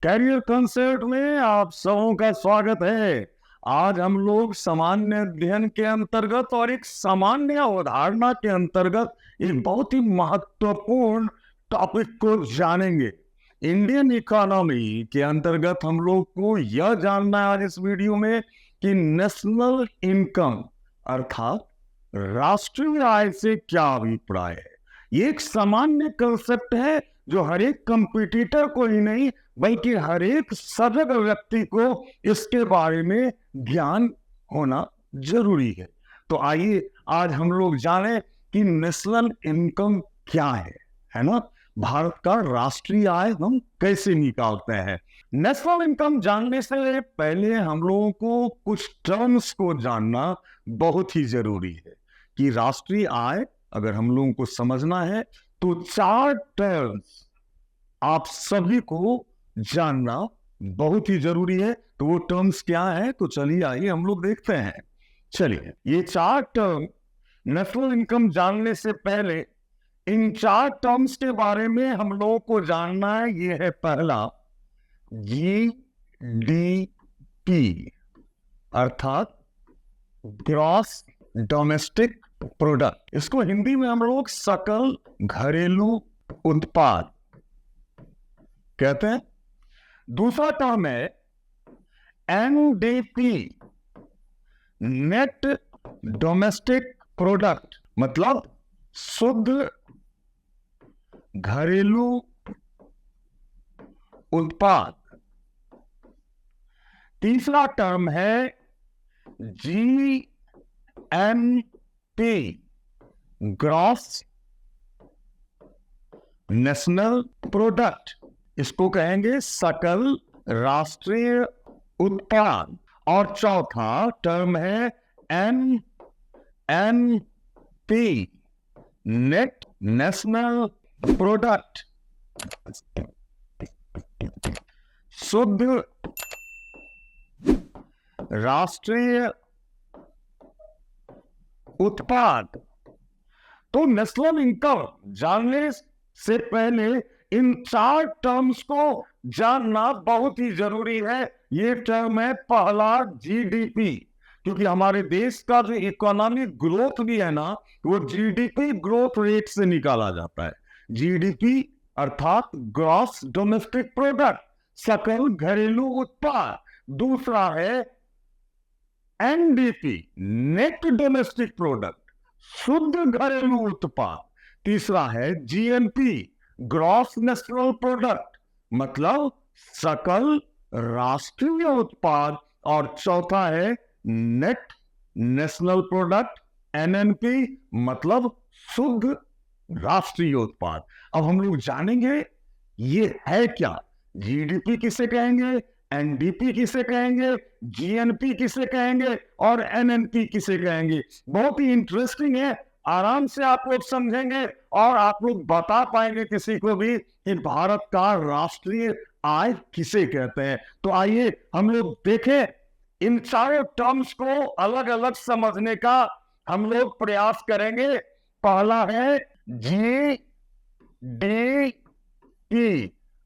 Career concept में आप सबों का स्वागत है। आज हम लोग सामान्य अध्ययन के अंतर्गत और एक सामान्य अवधारणा के अंतर्गत एक बहुत ही महत्वपूर्ण टॉपिक को जानेंगे। इंडियन इकोनॉमी के अंतर्गत हम लोग को यह जानना है आज इस वीडियो में कि नेशनल इनकम अर्थात राष्ट्रीय आय से क्या अभिप्राय है। ये एक सामान्य कंसेप्ट है जो हर एक कंपटीटर को ही नहीं बल्कि हर एक सजग व्यक्ति को इसके बारे में ज्ञान होना जरूरी है। तो आइए आज हम लोग जाने कि नेशनल इनकम क्या है ना। भारत का राष्ट्रीय आय हम कैसे निकालते हैं। नेशनल इनकम जानने से पहले हम लोगों को कुछ टर्म्स को जानना बहुत ही जरूरी है कि राष्ट्रीय आय अगर हम लोगों को समझना है तो 4 टर्म्स आप सभी को जानना बहुत ही जरूरी है। तो वो टर्म्स क्या है, तो चलिए आइए हम लोग देखते हैं। चलिए, ये 4 टर्म नेशनल इनकम जानने से पहले इन 4 टर्म्स के बारे में हम लोगों को जानना है। ये है पहला जीडीपी अर्थात ग्रॉस डोमेस्टिक प्रोडक्ट। इसको हिंदी में हम लोग सकल घरेलू उत्पाद कहते हैं। दूसरा टर्म है एनडीपी नेट डोमेस्टिक प्रोडक्ट, मतलब शुद्ध घरेलू उत्पाद। तीसरा टर्म है जीएनपी ग्रॉस नेशनल प्रोडक्ट, इसको कहेंगे सकल राष्ट्रीय उत्पाद। और चौथा टर्म है एनएनपी नेट नेशनल प्रोडक्ट, शुद्ध राष्ट्रीय उत्पाद। तो नेशनल इनकम जानने से पहले इन 4 टर्म्स को जानना बहुत ही जरूरी है। ये टर्म है पहला जीडीपी, क्योंकि हमारे देश का जो इकोनॉमिक ग्रोथ भी है ना, वो जीडीपी ग्रोथ रेट से निकाला जाता है। जीडीपी अर्थात ग्रॉस डोमेस्टिक प्रोडक्ट, सकल घरेलू उत्पाद। दूसरा है एनडीपी नेट डोमेस्टिक प्रोडक्ट, शुद्ध घरेलू उत्पाद। तीसरा है जीएनपी ग्रॉस नेशनल प्रोडक्ट, मतलब सकल राष्ट्रीय उत्पाद। और चौथा है नेट नेशनल प्रोडक्ट एनएनपी, मतलब शुद्ध राष्ट्रीय उत्पाद। अब हम लोग जानेंगे ये है क्या। जीडीपी किसे कहेंगे, एनडीपी किसे कहेंगे, जीएनपी किसे कहेंगे और एनएनपी किसे कहेंगे। बहुत ही इंटरेस्टिंग है, आराम से आप लोग समझेंगे और आप लोग बता पाएंगे किसी को भी कि भारत का राष्ट्रीय आय किसे कहते हैं। तो आइए हम लोग देखें, इन चारों टर्म्स को अलग अलग समझने का हम लोग प्रयास करेंगे। पहला है जीडीपी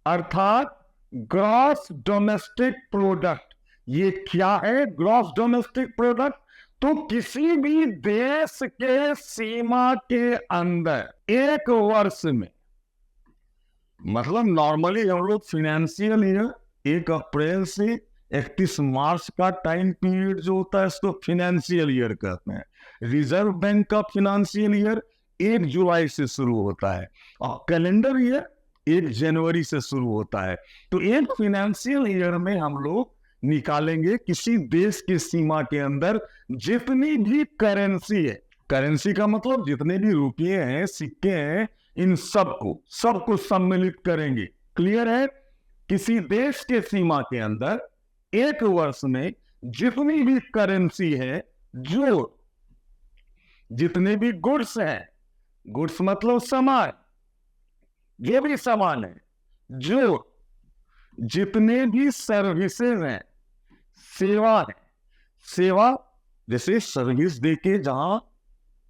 अर्थात ग्रॉस डोमेस्टिक प्रोडक्ट। ये क्या है ग्रॉस डोमेस्टिक प्रोडक्ट? तो किसी भी देश के सीमा के अंदर एक वर्ष में, मतलब नॉर्मली हम लोग फाइनेंशियल ईयर 1 अप्रैल से 31 मार्च का टाइम पीरियड जो होता है इसको फाइनेंशियल ईयर कहते हैं। रिजर्व बैंक का फाइनेंशियल ईयर 1 जुलाई से शुरू होता है और कैलेंडर ईयर 1 जनवरी से शुरू होता है। तो एक फाइनेंशियल ईयर में हम लोग निकालेंगे किसी देश की सीमा के अंदर जितनी भी करेंसी है, करेंसी का मतलब जितने भी रुपये हैं, सिक्के हैं, इन सबको सम्मिलित करेंगे। क्लियर है? किसी देश के सीमा के अंदर एक वर्ष में जितनी भी करेंसी है, जो जितने भी गुड्स हैं, गुड्स मतलब सामान, ये भी सामान है, जो जितने भी सर्विसेज हैं, सेवा है, सेवा जैसे सर्विस देके जहां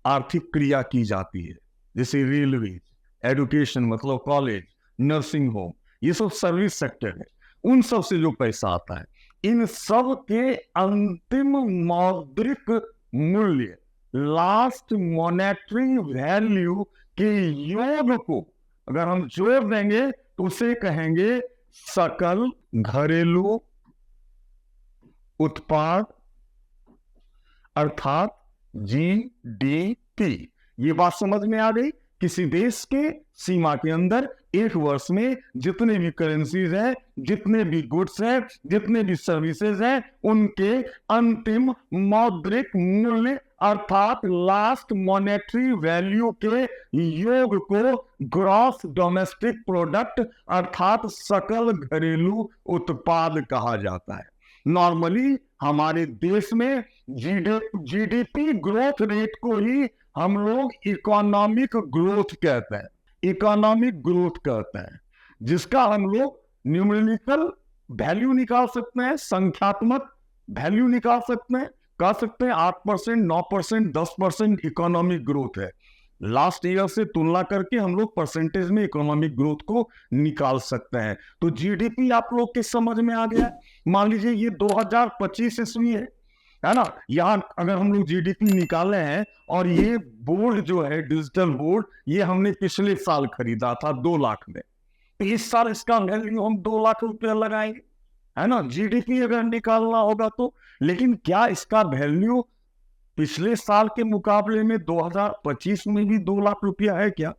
आर्थिक क्रिया की जाती है, जैसे रेलवे, एजुकेशन मतलब कॉलेज, नर्सिंग होम, ये सब सर्विस सेक्टर है। उन सब से जो पैसा आता है, इन सब के अंतिम मौद्रिक मूल्य, लास्ट मॉनेटरी वैल्यू के योग को अगर हम जोड़ देंगे तो उसे कहेंगे सकल घरेलू उत्पाद, अर्थात जीडीपी। ये बात समझ में आ गई। किसी देश के सीमा के अंदर एक वर्ष में जितने भी करेंसीज हैं, जितने भी गुड्स हैं, जितने भी सर्विसेज हैं, उनके अंतिम मौद्रिक मूल्य अर्थात लास्ट मॉनेटरी वैल्यू के योग को ग्रॉस डोमेस्टिक प्रोडक्ट अर्थात सकल घरेलू उत्पाद कहा जाता है। नॉर्मली हमारे देश में जीडीपी ग्रोथ रेट को ही हम लोग इकोनॉमिक ग्रोथ कहते हैं, इकोनॉमिक ग्रोथ कहते हैं, जिसका हम लोग न्यूमेरिकल वैल्यू निकाल सकते हैं, संख्यात्मक वैल्यू निकाल सकते हैं, कह सकते हैं 8%, 9%, 10% इकोनॉमिक ग्रोथ है। लास्ट ईयर से तुलना करके हम लोग परसेंटेज में इकोनॉमिक ग्रोथ को निकाल सकते हैं। तो जीडीपी आप लोग के समझ में आ गया। मान लीजिए ये 2025 ईस्वी है ना, यहाँ अगर हम लोग जीडीपी निकाले हैं और ये बोर्ड जो है डिजिटल बोर्ड, ये हमने पिछले साल खरीदा था 2 लाख में, तो इस साल इसका वैल्यू हम 2 लाख रुपया लगाएंगे, है ना, जीडीपी अगर निकालना होगा तो। लेकिन क्या इसका वैल्यू पिछले साल के मुकाबले में 2025 में भी 2 लाख रुपया है क्या?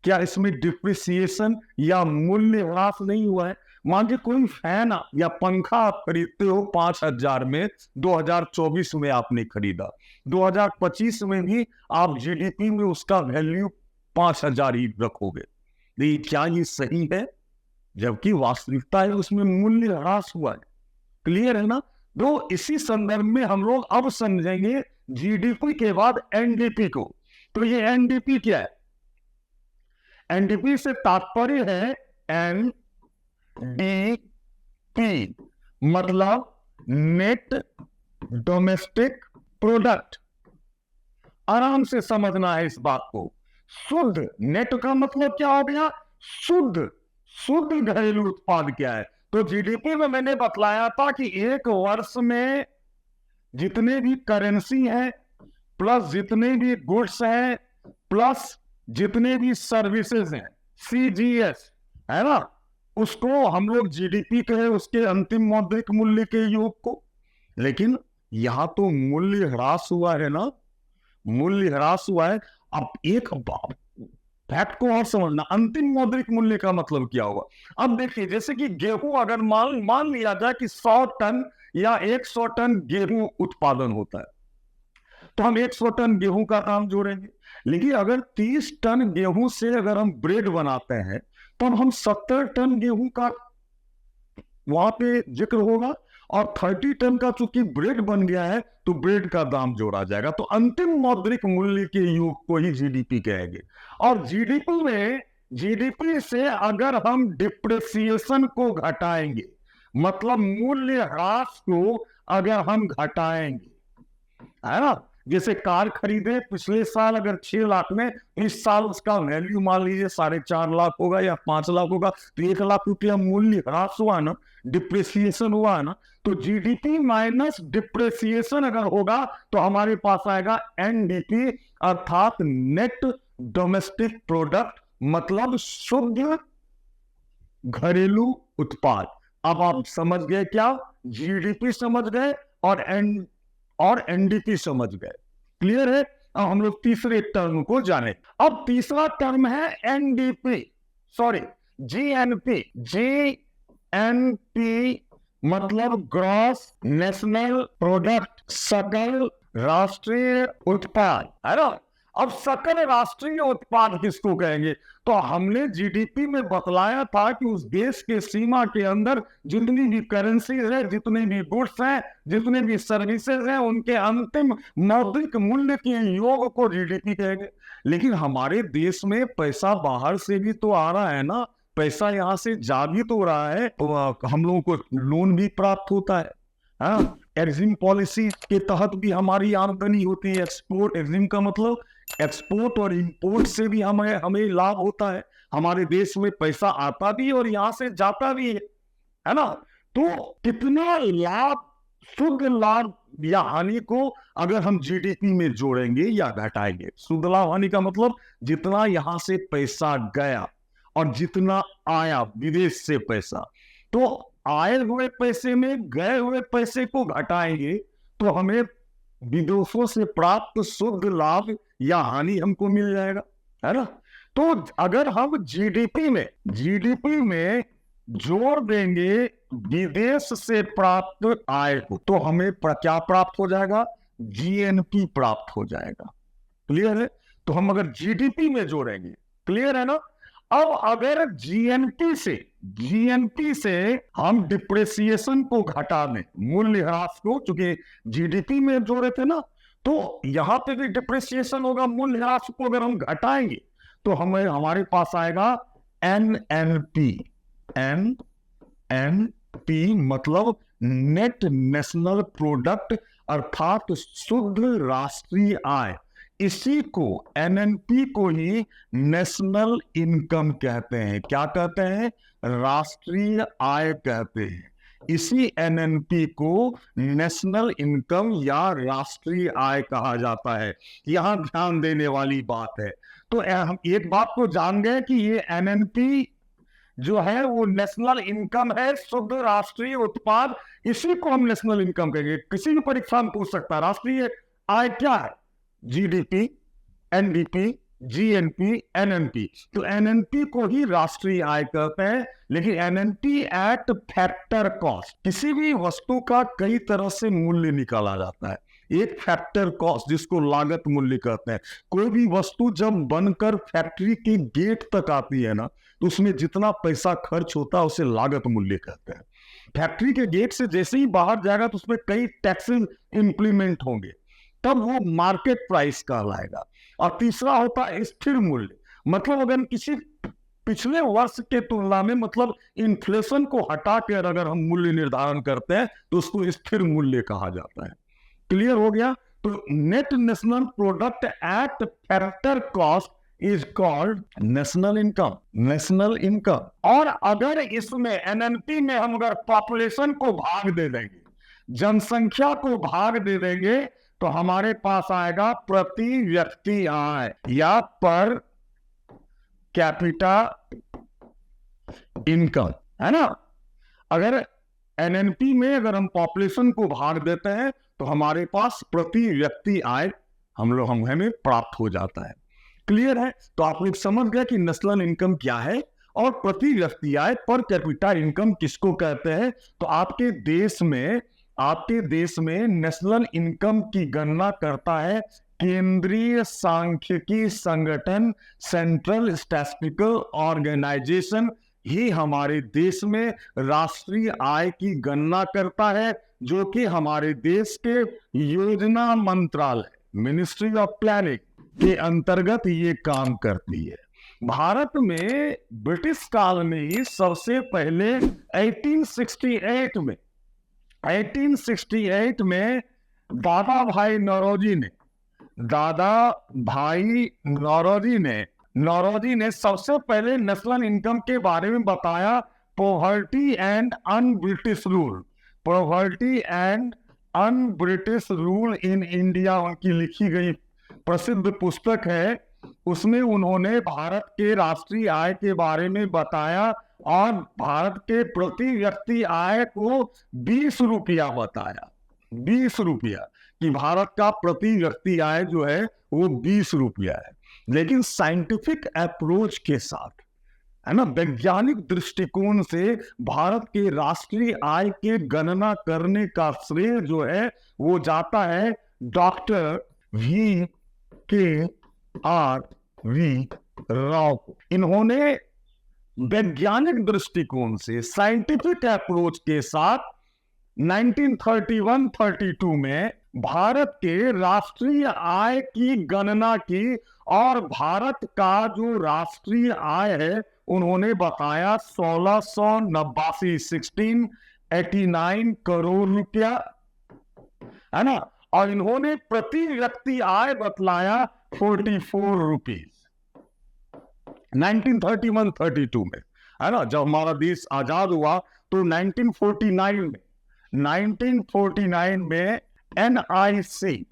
क्या इसमें डिप्रिसिएशन या मूल्य ह्रास नहीं हुआ है? मान लीजिए कोई फैन या पंखा आप खरीदते हो 5,000 में, 2024 में आपने खरीदा, 2025 में भी आप जीडीपी में उसका वैल्यू 5,000 ही रखोगे। तो क्या ये सही है? जबकि वास्तविकता है उसमें मूल्य ह्रास हुआ है। क्लियर है ना? तो इसी संदर्भ में हम लोग अब समझेंगे जीडीपी के बाद एनडीपी को। तो ये एनडीपी क्या है? एनडीपी से तात्पर्य है एनडीपी मतलब नेट डोमेस्टिक प्रोडक्ट। आराम से समझना है इस बात को। शुद्ध, नेट का मतलब क्या हो गया? शुद्ध, शुद्ध घरेलू उत्पाद क्या है? तो जीडीपी में मैंने बतलाया था कि एक वर्ष में जितने भी करेंसी है प्लस जितने भी गुड्स हैं प्लस जितने भी सर्विसेज हैं, सीजीएस है ना, उसको हम लोग जीडीपी कहे, उसके अंतिम मौद्रिक मूल्य के योग को। लेकिन यहां तो मूल्य ह्रास हुआ है ना, मूल्य ह्रास हुआ है। अब एक फैक्ट को और समझना, अंतिम मौद्रिक मूल्य का मतलब क्या होगा? अब देखिए, जैसे कि गेहूं अगर मान लिया जाए कि 100 टन या 100 टन गेहूं उत्पादन होता है, तो हम 100 टन गेहूं का दाम जोड़ेंगे। लेकिन अगर 30 टन गेहूं से अगर हम ब्रेड बनाते हैं तो हम 70 टन गेहूं का वहां पे जिक्र होगा, और 30 टन का चूंकि ब्रेड बन गया है तो ब्रेड का दाम जोड़ा जाएगा। तो अंतिम मौद्रिक मूल्य के योग को ही जीडीपी कहेंगे। और जीडीपी में, जीडीपी से अगर हम डिप्रिसिएशन को घटाएंगे, मतलब मूल्य ह्रास को अगर हम घटाएंगे, है ना, जैसे कार खरीदे पिछले साल अगर 6 लाख में, इस साल उसका वैल्यू मान लीजिए 4.5 लाख होगा या 5 लाख होगा, तो 1 लाख रुपया मूल्य ह्रास हुआ ना, डिप्रिसिएशन हुआ ना। तो जीडीपी माइनस डिप्रिसिएशन अगर होगा तो हमारे पास आएगा एनडीपी अर्थात नेट डोमेस्टिक प्रोडक्ट मतलब शुद्ध घरेलू उत्पाद। अब आप समझ गए क्या? जीडीपी समझ गए और एनडीपी समझ गए। क्लियर है? अब हम लोग तीसरे टर्म को जाने। अब तीसरा टर्म है एनडीपी, सॉरी जीएनपी। जीएनपी मतलब ग्रॉस नेशनल प्रोडक्ट, सकल राष्ट्रीय उत्पाद, है ना। अब सकल राष्ट्रीय उत्पाद किसको कहेंगे? तो हमने जीडीपी में बतलाया था कि उस देश के सीमा के अंदर जितनी भी करेंसी है, जितने भी गुड्स हैं, जितने भी सर्विसेज हैं, उनके अंतिम मौद्रिक मूल्य के योग को जीडीपी कहेंगे। लेकिन हमारे देश में पैसा बाहर से भी तो आ रहा है ना, पैसा यहाँ से जा भी तो रहा है, तो हम लोगों को लोन भी प्राप्त होता है। हाँ, एक्जिम पॉलिसी के तहत भी हमारी आमदनी होती है। एक्सपोर्ट, एक्जिम का मतलब एक्सपोर्ट और इंपोर्ट से भी हमें लाभ होता है। हमारे देश में पैसा आता भी और यहाँ से जाता भी है है ना। तो कितना लाभ, शुद्ध लाभ या हानि को अगर हम जीडीपी में जोड़ेंगे या घटाएंगे, शुद्ध लाभ हानि का मतलब जितना यहां से पैसा गया और जितना आया विदेश से पैसा, तो आए हुए पैसे में गए हुए पैसे को घटाएंगे तो हमें विदेशों से प्राप्त शुद्ध लाभ या हानि हमको मिल जाएगा, है ना। तो अगर हम जीडीपी में जोड़ देंगे विदेश से प्राप्त आय को, तो हमें क्या प्राप्त हो जाएगा, जीएनपी प्राप्त हो जाएगा। क्लियर है। तो हम अगर जीडीपी में जोड़ेंगे, क्लियर है ना। अब अगर जीएनपी से हम डिप्रेसिएशन को घटा दें, मूल्यह्रास को, चूंकि जीडीपी में जोड़े थे ना, तो यहां पे भी डिप्रेसिएशन होगा, मूल्यह्रास को अगर हम घटाएंगे तो हमारे पास आएगा एनएनपी। एनएनपी मतलब नेट नेशनल प्रोडक्ट, अर्थात शुद्ध राष्ट्रीय आय। इसी को, एनएनपी को ही नेशनल इनकम कहते हैं। क्या कहते हैं, राष्ट्रीय आय कहते हैं। इसी एनएनपी को नेशनल इनकम या राष्ट्रीय आय कहा जाता है। यहां ध्यान देने वाली बात है। तो हम एक बात को जान गए कि ये एनएनपी जो है वो नेशनल इनकम है, शुद्ध राष्ट्रीय उत्पाद। इसी को हम नेशनल इनकम कहेंगे। किसी भी परीक्षा में पूछ सकता है राष्ट्रीय आय क्या है, जीडीपी, एनडीपी, जीएनपी, एनएनपी। तो एनएनपी को ही राष्ट्रीय आय कहते हैं। लेकिन एनएनपी एट फैक्टर कॉस्ट, किसी भी वस्तु का कई तरह से मूल्य निकाला जाता है। एक फैक्टर कॉस्ट जिसको लागत मूल्य कहते हैं। कोई भी वस्तु जब बनकर फैक्ट्री के गेट तक आती है ना, तो उसमें जितना पैसा खर्च होता है उसे लागत मूल्य कहते हैं। फैक्ट्री के गेट से जैसे ही बाहर जाएगा तो उसमें कई टैक्सेस इंप्लीमेंट होंगे, तब वो मार्केट प्राइस कहलाएगा। और तीसरा होता है स्थिर मूल्य, मतलब अगर किसी पिछले वर्ष के तुलना में, मतलब इन्फ्लेशन को हटा कर अगर हम मूल्य निर्धारण करते हैं तो उसको स्थिर मूल्य कहा जाता है। क्लियर हो गया। तो net national product at factor cost is called national income, national income. और अगर इसमें एनएनपी में हम अगर पॉपुलेशन को भाग दे देंगे, जनसंख्या को भाग दे देंगे, तो हमारे पास आएगा प्रति व्यक्ति आय या पर कैपिटा इनकम, है ना। अगर एनएनपी में अगर हम पॉपुलेशन को भाग देते हैं तो हमारे पास प्रति व्यक्ति आय हमें प्राप्त हो जाता है। क्लियर है। तो आप लोग समझ गए कि नेशनल इनकम क्या है और प्रति व्यक्ति आय पर कैपिटा इनकम किसको कहते हैं। तो आपके देश में नेशनल इनकम की गणना करता है केंद्रीय सांख्यिकी संगठन, सेंट्रल स्टैटिस्टिकल ऑर्गेनाइजेशन ही हमारे देश में राष्ट्रीय आय की गणना करता है, जो कि हमारे देश के योजना मंत्रालय, मिनिस्ट्री ऑफ प्लानिंग के अंतर्गत ये काम करती है। भारत में ब्रिटिश काल में ही सबसे पहले 1868 में दादा भाई नौरोजी ने सबसे पहले नेशनल इनकम के बारे में बताया। Poverty and un-British rule in India उनकी लिखी गई प्रसिद्ध पुस्तक है। उसमें उन्होंने भारत के राष्ट्रीय आय के बारे में बताया और भारत के प्रति व्यक्ति आय को 20 रुपया बताया। 20 रुपया कि भारत का प्रति व्यक्ति आय जो है वो 20 रुपया है। लेकिन साइंटिफिक अप्रोच के साथ, है ना, वैज्ञानिक दृष्टिकोण से भारत के राष्ट्रीय आय के गणना करने का श्रेय जो है वो जाता है डॉक्टर V.K.R.V. राव को। इन्होंने वैज्ञानिक दृष्टिकोण से, साइंटिफिक अप्रोच के साथ 1931-32 में भारत के राष्ट्रीय आय की गणना की और भारत का जो राष्ट्रीय आय है उन्होंने बताया 1689 करोड़ रुपया, है ना। और इन्होंने प्रति व्यक्ति आय बतलाया 44 रुपीज 1931-32 में, है ना। जब हमारा देश आजाद हुआ तो 1949 में NIC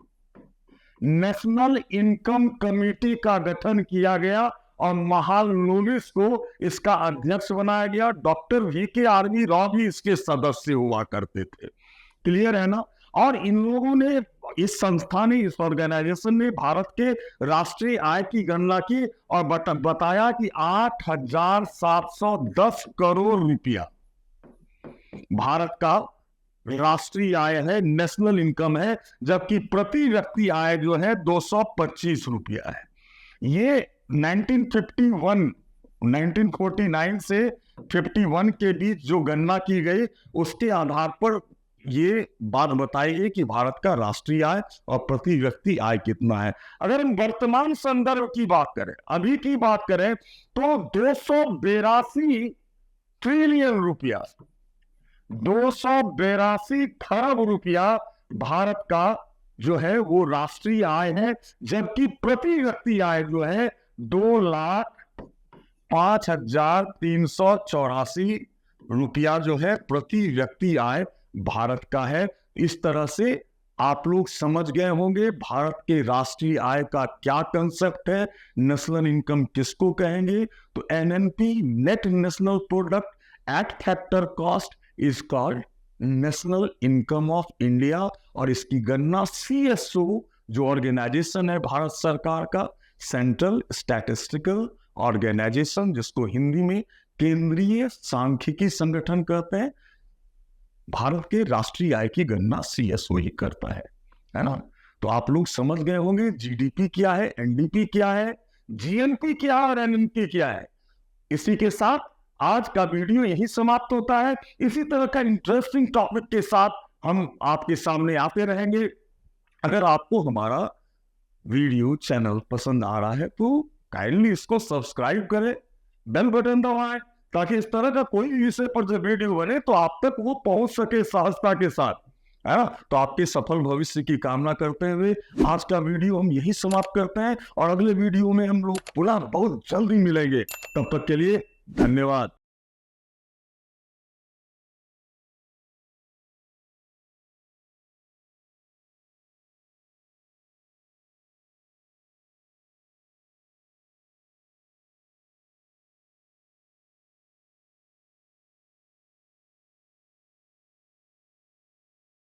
नेशनल इनकम कमेटी का गठन किया गया और महालनोबिस को इसका अध्यक्ष बनाया गया। डॉक्टर VK आर्मी राव भी इसके सदस्य हुआ करते थे। क्लियर है ना। और इन लोगों ने, इस संस्था ने, इस ऑर्गेनाइजेशन ने भारत के राष्ट्रीय आय की गणना की और बताया कि 8,710 करोड़ रुपया भारत का राष्ट्रीय आय है, नेशनल इनकम है, जबकि प्रति व्यक्ति आय जो है 225 रुपया है। ये 1949 से 51 के बीच जो गणना की गई उसके आधार पर ये बात बताई गई कि भारत का राष्ट्रीय आय और प्रति व्यक्ति आय कितना है। अगर हम वर्तमान संदर्भ की बात करें, अभी की बात करें, तो 282 ट्रिलियन रुपया, 282 खरब रुपया भारत का जो है वो राष्ट्रीय आय है, जबकि प्रति व्यक्ति आय जो है 2,05,384 रुपया जो है प्रति व्यक्ति आय भारत का है। इस तरह से आप लोग समझ गए होंगे भारत के राष्ट्रीय आय का क्या कंसेप्ट है, नेशनल इनकम किसको कहेंगे। तो NNP net national product at factor cost is called national income of India, और इसकी गणना CSO जो ऑर्गेनाइजेशन है भारत सरकार का, सेंट्रल स्टैटिस्टिकल ऑर्गेनाइजेशन, जिसको हिंदी में केंद्रीय सांख्यिकी संगठन कहते हैं, भारत के राष्ट्रीय आय की गणना CSO ही करता है ना। तो आप लोग समझ गए होंगे GDP क्या है, NDP क्या है, GNP क्या है और NNP क्या है। इसी के साथ आज का वीडियो यही समाप्त होता है। इसी तरह का इंटरेस्टिंग टॉपिक के साथ हम आपके सामने आते रहेंगे। अगर आपको हमारा वीडियो चैनल पसंद आ रहा है तो काइंडली इसको सब्सक्राइब करें, बेल बटन दबाएं, ताकि इस तरह का कोई विषय पर जब वीडियो बने तो आप तक वो पहुंच सके सहजता के साथ, है ना। तो आपके सफल भविष्य की कामना करते हुए आज का वीडियो हम यही समाप्त करते हैं, और अगले वीडियो में हम लोग पुनः बहुत जल्दी मिलेंगे। तब तक के लिए धन्यवाद।